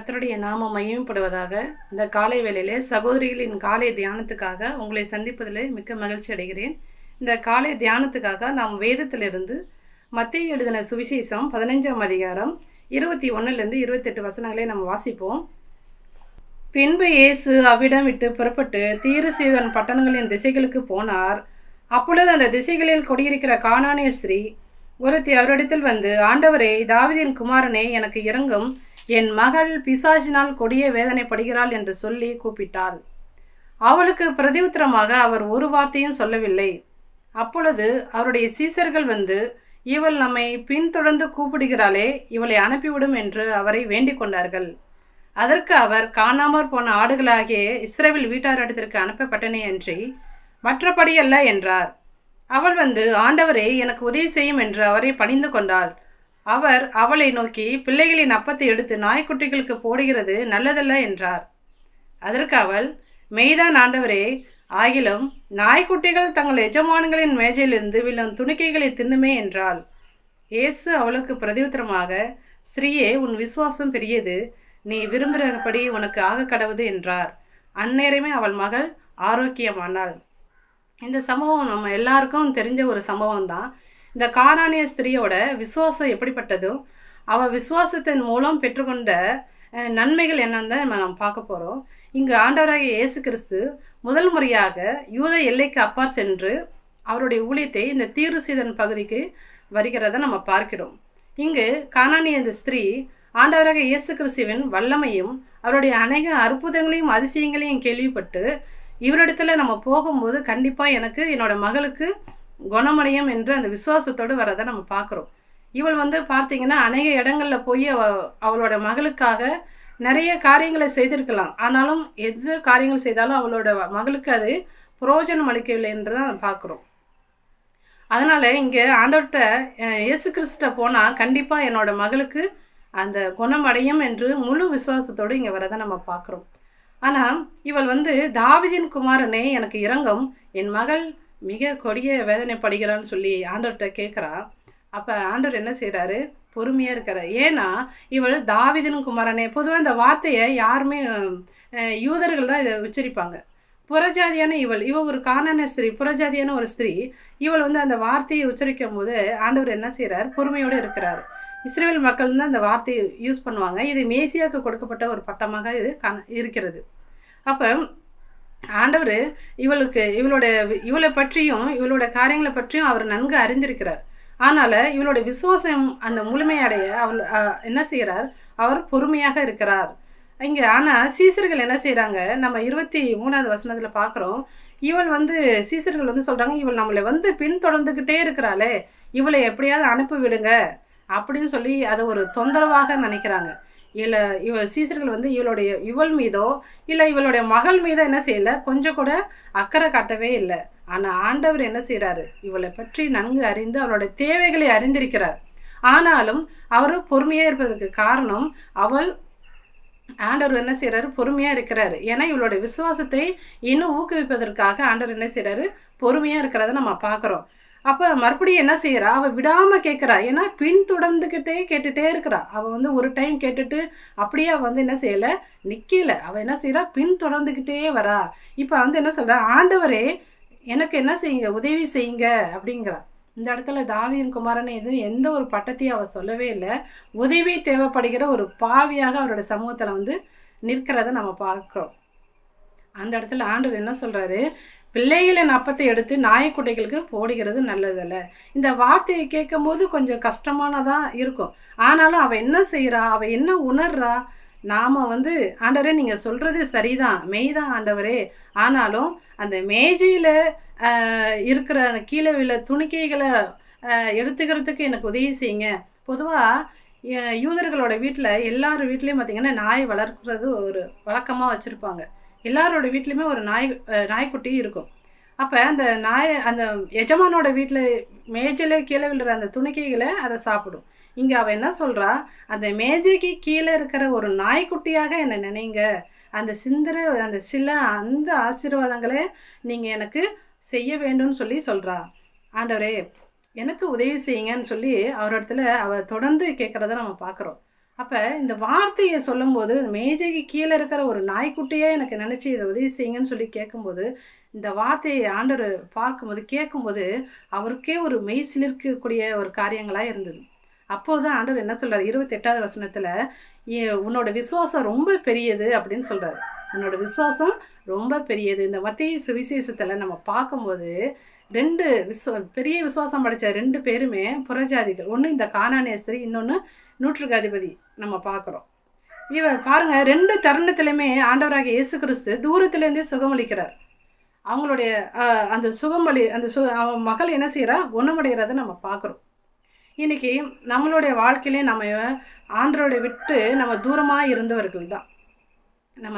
கர்த்தருடைய நாமம் மகிமைப்படுவதாக. இந்த காலை வேளையிலே சகோதரிகளின் காலை தியானத்துக்காக உங்களை சந்திப்பதிலே மிக்க மகிழ்ச்சி அடைகிறேன். இந்த காலை தியானத்துக்காக நாம் வேதத்திலிருந்து மத்தேயு எழுதின சுவிசேஷம் 15ஆம் அதிகாரம் 21லிருந்து 28 வசனங்களை நம்ம வாசிப்போம். பின்பு இயேசு அவ்விடம் விட்டு புறப்பட்டு தீரு சீதோன் பட்டணங்களின் திசைகளுக்கு போனார். அப்பொழுது அந்த திசைகளில் குடியிருக்கிற கானானிய ஸ்திரீ ஒருத்தி அவரிடத்தில் வந்து, ஆண்டவரே, தாவீதின் குமாரனே, எனக்கு இரங்கும், என் மகள் பிசாசினால் கொடிய வேதனைப்படுகிறாள் என்று சொல்லி கூப்பிட்டாள். அவளுக்கு பிரதியுத்தரமாக அவர் ஒரு வார்த்தையும் சொல்லவில்லை. அப்பொழுது அவருடைய சீசர்கள் வந்து, இவள் நம்மை பின்தொடர்ந்து கூப்பிடுகிறாளே, இவளை அனுப்பிவிடும் என்று அவரை வேண்டிக் கொண்டார்கள். அதற்கு அவர், காணாமற் போன ஆடுகளாகிய இஸ்ரவேல் வீட்டாரிடத்திற்கு அனுப்பப்பட்டனே அன்றி மற்றபடியல்ல என்றார். அவள் வந்து, ஆண்டவரே, எனக்கு உதவி செய்யும் என்று அவரை பணிந்து கொண்டாள். அவர் அவளை நோக்கி, பிள்ளைகளின் அப்பத்தை எடுத்து நாய்க்குட்டிகளுக்கு போடுகிறது நல்லதல்ல என்றார். அதற்கு அவள், மெய்தான் ஆண்டவரே, ஆகிலும் நாய்க்குட்டிகள் தங்கள் எஜமான்களின் மேஜையிலிருந்து விழும் துணிக்கைகளை தின்னுமே என்றாள். இயேசு அவளுக்கு பிரதியுத்தரமாக, ஸ்திரீயே, உன் விசுவாசம் பெரியது, நீ விரும்புகிறபடி உனக்கு ஆக கடவுது என்றார். அந்நேரமே அவள் மகள் ஆரோக்கியமானாள். இந்த சம்பவம் நம்ம எல்லாருக்கும் தெரிஞ்ச ஒரு சம்பவம் தான். இந்த கானானிய ஸ்திரியோட விசுவாசம் எப்படிப்பட்டதும் அவள் விசுவாசத்தின் மூலம் பெற்றுக்கொண்ட நன்மைகள் என்னன்னு தான் நம்ம பார்க்க போகிறோம். இங்கு ஆண்டவராகிய இயேசு கிறிஸ்து முதல் முறையாக யூத எல்லைக்கு அப்பால் சென்று அவருடைய ஊழியத்தை இந்த தீரு சீதோன் பகுதிக்கு வருகிறத நம்ம பார்க்கிறோம். இங்கு கானானிய இந்த ஸ்திரீ ஆண்டவராகிய இயேசு கிறிஸ்துவின் வல்லமையும் அவருடைய அநேக அற்புதங்களையும் அதிசயங்களையும் கேள்விப்பட்டு, இவரிடத்துல நம்ம போகும்போது கண்டிப்பாக எனக்கு என்னோட மகளுக்கு குணமடையும் என்று அந்த விசுவாசத்தோடு வரதை நம்ம பார்க்குறோம். இவள் வந்து பார்த்தீங்கன்னா அநேக இடங்களில் போய் அவளோட மகளுக்காக நிறைய காரியங்களை செய்திருக்கலாம். ஆனாலும் எது காரியங்கள் செய்தாலும் அவளோட மகளுக்கு அது புரோஜனம் அளிக்கவில்லை என்று தான் பார்க்குறோம். அதனால் இங்கே ஆண்டவர்கிட்ட இயேசு கிறிஸ்துட்ட போனால் கண்டிப்பாக என்னோட மகளுக்கு அந்த குணமடையும் என்று முழு விசுவாசத்தோடு இங்கே வரதை நம்ம பார்க்குறோம். ஆனால் இவள் வந்து, தாவீதின் குமாரனே, எனக்கு இரங்கும், என் மகள் மிக கொடிய வேதனைப்படுகிறான்னு சொல்லி ஆண்டவர்கிட்ட கேட்குறா. அப்போ ஆண்டவர் என்ன செய்கிறாரு? பொறுமையாக இருக்கிறார். ஏன்னா இவள் தாவீதின் குமாரனே, பொதுவாக இந்த வார்த்தையை யாருமே யூதர்கள் தான் இதை உச்சரிப்பாங்க. புறஜாதியான இவள் ஒரு கானானிய ஸ்திரீ, புறஜாதியான ஒரு ஸ்திரீ, இவள் வந்து அந்த வார்த்தையை உச்சரிக்கும் போது ஆண்டவர் என்ன செய்கிறார்? பொறுமையோடு இருக்கிறார். இஸ்ரேல் மக்கள் தான் அந்த வார்த்தையை யூஸ் பண்ணுவாங்க. இது மேசியாவுக்கு கொடுக்கப்பட்ட ஒரு பட்டமாக இது இருக்கிறது. அப்போ ஆண்டவர் இவளை பற்றியும் இவளோட காரியங்களை பற்றியும் அவர் நன்கு அறிந்திருக்கிறார். அதனால் இவளோட விசுவாசம் அந்த முழுமையடைய அவள் என்ன செய்கிறார்? அவர் பொறுமையாக இருக்கிறார். இங்கே ஆனால் சீசர்கள் என்ன செய்கிறாங்க? நம்ம 23வது வசனத்தில் பார்க்குறோம். இவள் வந்து சீசர்கள் வந்து சொல்கிறாங்க, இவள் நம்மளை வந்து பின்தொடர்ந்துக்கிட்டே இருக்கிறாளே, இவளை எப்படியாவது அனுப்பி விடுங்க அப்படின்னு சொல்லி அதை ஒரு தொந்தரவாக நினைக்கிறாங்க. இவள் சீசர்கள் வந்து இவள் மீதோ இல்லை இவளுடைய மகள் மீதோ என்ன செய்யலை, கொஞ்சம் கூட அக்கறை காட்டவே இல்லை. ஆனால் ஆண்டவர் என்ன செய்கிறாரு? இவளை பற்றி நன்கு அறிந்து அவளுடைய தேவைகளை அறிந்திருக்கிறார். ஆனாலும் அவர் பொறுமையாக இருப்பதற்கு காரணம் ஆண்டவர் என்ன செய்கிறாரு? பொறுமையாக இருக்கிறாரு. ஏன்னா இவளுடைய விசுவாசத்தை இன்னும் ஊக்குவிப்பதற்காக ஆண்டவர் என்ன செய்கிறாரு? பொறுமையாக இருக்கிறத நம்ம பார்க்குறோம். அப்போ மறுபடியும் என்ன செய்கிறா? அவள் விடாமல் கேட்குறா. ஏன்னா பின்தொடர்ந்துக்கிட்டே கேட்டுகிட்டே இருக்கிறா. அவள் வந்து ஒரு டைம் கேட்டுட்டு அப்படியே அவள் வந்து என்ன செய்யலை, நிற்கல. அவள் என்ன செய்கிறா? பின்தொடர்ந்துக்கிட்டே வரா. இப்போ வந்து என்ன சொல்கிறா? ஆண்டவரே, எனக்கு என்ன செய்யுங்க, உதவி செய்யுங்க அப்படிங்கிறா. இந்த இடத்துல தாவீதின் குமாரன் எந்த ஒரு பட்டத்தையும் அவள் சொல்லவே இல்லை. உதவி தேவைப்படுகிற ஒரு பாவியாக அவரோட சமூகத்தில் வந்து நிற்கிறத நம்ம பார்க்குறோம். அந்த இடத்துல ஆண்டவர் என்ன சொல்கிறாரு? பிள்ளைகளின் அப்பத்தை எடுத்து நாய்க்குட்டிகளுக்கு போடுகிறது நல்லதல்ல. இந்த வார்த்தையை கேட்கும்போது கொஞ்சம் கஷ்டமானதாக இருக்கும். ஆனாலும் அவள் என்ன செய்கிறா? அவள் என்ன உணர்றா? நாம் வந்து, ஆண்டவரே, நீங்கள் சொல்கிறது சரிதான், மெய்தான் ஆண்டவரே, ஆனாலும் அந்த மேஜையில் இருக்கிற அந்த கீழே உள்ள துணிக்கைகளை எடுத்துக்கிறதுக்கு எனக்கு உதவி செய்யுங்க. பொதுவாக யூதர்களோட வீட்டில் எல்லார் வீட்லேயும் பார்த்திங்கன்னா நாய் வளர்க்குறது ஒரு வழக்கமாக வச்சுருப்பாங்க. எல்லாரோட வீட்லேயுமே ஒரு நாய்க்குட்டி இருக்கும். அப்போ அந்த எஜமானோட வீட்டில் மேஜையில் கீழே விழுற அந்த துணிக்கைகளை அதை சாப்பிடும். இங்கே அவள் என்ன சொல்கிறா? அந்த மேஜைக்கு கீழே இருக்கிற ஒரு நாய்க்குட்டியாக என்னை நினைங்க, அந்த சில ஆசீர்வாதங்களை நீங்கள் எனக்கு செய்ய வேண்டும்னு சொல்கிறா. ஆண்டவரே, எனக்கு உதவி செய்யுங்கன்னு சொல்லி அவரிடத்துல அவள் தொடர்ந்து கேட்குறத நம்ம பார்க்குறோம். அப்போ இந்த வார்த்தையை சொல்லும்போது மேஜைக்கு கீழே இருக்கிற ஒரு நாய்க்குட்டியே எனக்கு நினச்சி இதை உதவி செய்யுங்கன்னு சொல்லி கேட்கும்போது, இந்த வார்த்தையை ஆண்டவர் பார்க்கும்போது கேட்கும்போது அவருக்கே ஒரு மெய் சிலிர்க்கக்கூடிய ஒரு காரியங்களாக இருந்தது. அப்போது தான் ஆண்டவர் என்ன சொல்கிறார், 28வது வசனத்தில், உன்னோட விசுவாசம் ரொம்ப பெரியது அப்படின்னு சொல்கிறார். உன்னோட விசுவாசம் ரொம்ப பெரியது. இந்த மத்தேயு சுவிசேஷத்தில் நம்ம பார்க்கும்போது பெரிய விசுவாசம் படைத்த 2 பேருமே புறஜாதிகள். ஒன்று இந்த கானானிய ஸ்திரீ, இன்னொன்று நூற்றுக்கு அதிபதி. நம்ம பார்க்குறோம். பாருங்க, 2 தருணத்திலையுமே ஆண்டவராக இயேசு கிறிஸ்து தூரத்திலேருந்தே சுகமளிக்கிறார். அவங்களுடைய அந்த அவன் மகள் என்ன செய்கிறா, குணமடைகிறத நம்ம பார்க்குறோம். இன்றைக்கி நம்மளுடைய வாழ்க்கையிலே நம்ம ஆண்டவரை விட்டு நம்ம தூரமாக இருந்தவர்கள் தான். நம்ம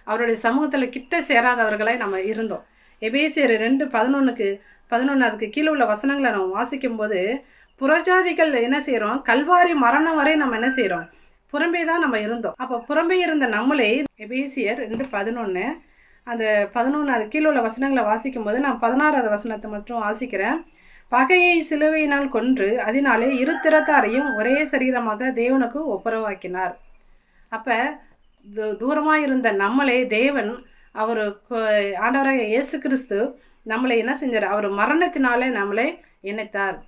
அவருடைய சமூகத்தில் கிட்ட சேராதவர்களாய் நம்ம இருந்தோம். எபேசியர் 2:11 அதுக்கு கீழே உள்ள வசனங்களை நம்ம வாசிக்கும்போது, புறஜாதிகள் என்ன செய்கிறோம், கல்வாரி மரணம் வரை நம்ம என்ன செய்கிறோம், புறம்பே தான் நம்ம இருந்தோம். அப்போ புறம்பே இருந்த நம்மளே, எபேசியர் 2:11 அந்த 11 அது கீழே உள்ள வசனங்களை வாசிக்கும்போது நான் 16வது வசனத்தை மட்டும் வாசிக்கிறேன். பகையை சிலுவையினால் கொன்று அதனாலே இரு திறத்தாரையும் ஒரே சரீரமாக தேவனுக்கு ஒப்புரவாக்கினார். அப்போ தூரமாக இருந்த நம்மளே தேவன், அவர் ஆண்டவராக இயேசு கிறிஸ்து நம்மளை என்ன செஞ்சார், அவர் மரணத்தினாலே நம்மளை இணைத்தார்.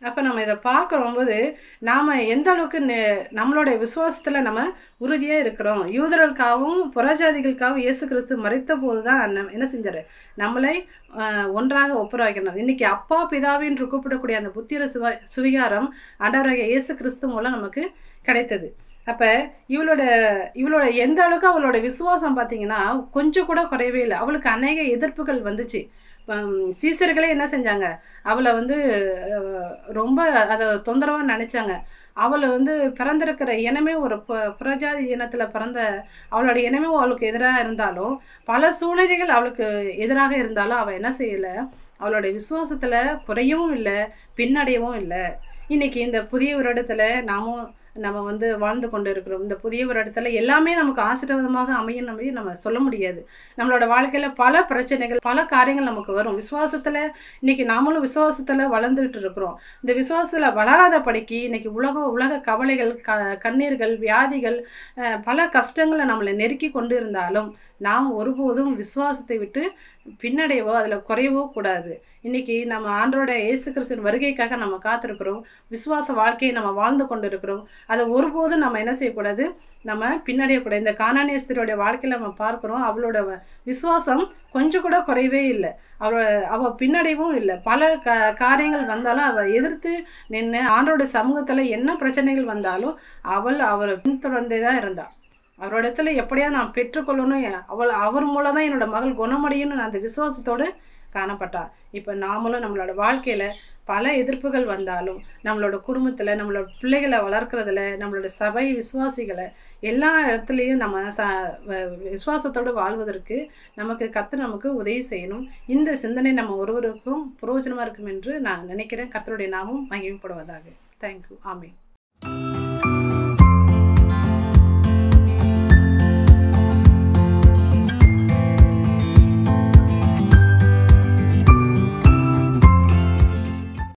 அப்போ நம்ம இதை பார்க்கும்போது நாம் எந்த அளவுக்கு நம்மளுடைய விசுவாசத்தில் நம்ம உறுதியாக இருக்கிறோம். யூதர்களுக்காகவும் புறஜாதிகளுக்காகவும் இயேசு கிறிஸ்து மரித்த போது தான் என்ன செஞ்சார், நம்மளை ஒன்றாக ஒப்புரவாக்கணும். இன்றைக்கி அப்பா பிதாவின்று கூப்பிடக்கூடிய அந்த புத்திர சுவிகாரம் ஆண்டவராக இயேசு கிறிஸ்து மூலம் நமக்கு கிடைத்தது. அப்போ இவளோட எந்த அளவுக்கு அவளோட விசுவாசம் பார்த்திங்கன்னா கொஞ்சம் கூட குறையவே இல்லை. அவளுக்கு அநேக எதிர்ப்புகள் வந்துச்சு. சீசர்களே என்ன செஞ்சாங்க, அவளை ரொம்ப அதை தொந்தரவாக நினச்சாங்க. அவளை பிறந்திருக்கிற இனமே ஒரு புறஜாதி இனத்தில் பிறந்த அவளோட இனமே அவளுக்கு எதிராக இருந்தாலும், பல சூழ்நிலைகள் அவளுக்கு எதிராக இருந்தாலும் அவள் என்ன செய்யலை, அவளுடைய விசுவாசத்தில் குறையவும் இல்லை, பின்னடையவும் இல்லை. இன்றைக்கி இந்த புதிய வருடத்தில் நம்ம வாழ்ந்து கொண்டு இருக்கிறோம். இந்த புதிய ஒரு இடத்துல எல்லாமே நமக்கு ஆசீர்வாதமாக அமையும் நம்ம சொல்ல முடியாது. நம்மளோட வாழ்க்கையில் பல பிரச்சனைகள், பல காரியங்கள் நமக்கு வரும். விசுவாசத்தில் இன்றைக்கி நாமளும் விசுவாசத்தில் வளர்ந்துக்கிட்டு இருக்கிறோம். இந்த விசுவாசத்தில் வளராத படிக்கு இன்றைக்கி உலக கவலைகள், கண்ணீர்கள், வியாதிகள், பல கஷ்டங்களை நம்மளை நெருக்கி கொண்டு இருந்தாலும் நாம் ஒருபோதும் விசுவாசத்தை விட்டு பின்னடைவோ அதில் குறையவோ கூடாது. இன்றைக்கி நம்ம ஆண்டவரோட இயேசு கிறிஸ்துவின் வருகைக்காக நம்ம காத்திருக்கிறோம். விசுவாச வாழ்க்கையை நம்ம வாழ்ந்து கொண்டு இருக்கிறோம். அதை ஒருபோதும் நம்ம என்ன செய்யக்கூடாது, நம்ம பின்னடையக்கூடாது. இந்த கானானிய ஸ்திரியோட வாழ்க்கையில் நம்ம பார்க்குறோம், அவளோட விசுவாசம் கொஞ்சம் கூட குறையவே இல்லை. அவள் பின்னடைவும் இல்லை. பல காரியங்கள் வந்தாலும் அவள் எதிர்த்து நின்று ஆண்டவரோட சமூகத்தில் என்ன பிரச்சனைகள் வந்தாலும் அவரை பின்தொடர்ந்தே தான் இருந்தாள். அவரோட இடத்துல எப்படியா நான் பெற்றுக்கொள்ளணும், அவர் மூலம் தான் என்னோடய மகள் குணமடையணும்னு அந்த விசுவாசத்தோடு காணப்பட்டாள். இப்போ நாமளும் நம்மளோட வாழ்க்கையில் பல எதிர்ப்புகள் வந்தாலும், நம்மளோட குடும்பத்தில், நம்மளோட பிள்ளைகளை வளர்க்குறதுல, நம்மளோட சபை விசுவாசிகளை எல்லா இடத்துலையும் நம்ம விசுவாசத்தோடு வாழ்வதற்கு கர்த்தர் நமக்கு உதவி செய்யணும். இந்த சிந்தனை நம்ம ஒருவருக்கும் பிரயோஜனமாக இருக்கும் என்று நான் நினைக்கிறேன். கர்த்தருடைய நாமம் மகிமைப்படுவதாக. தேங்க்யூ. ஆமென்.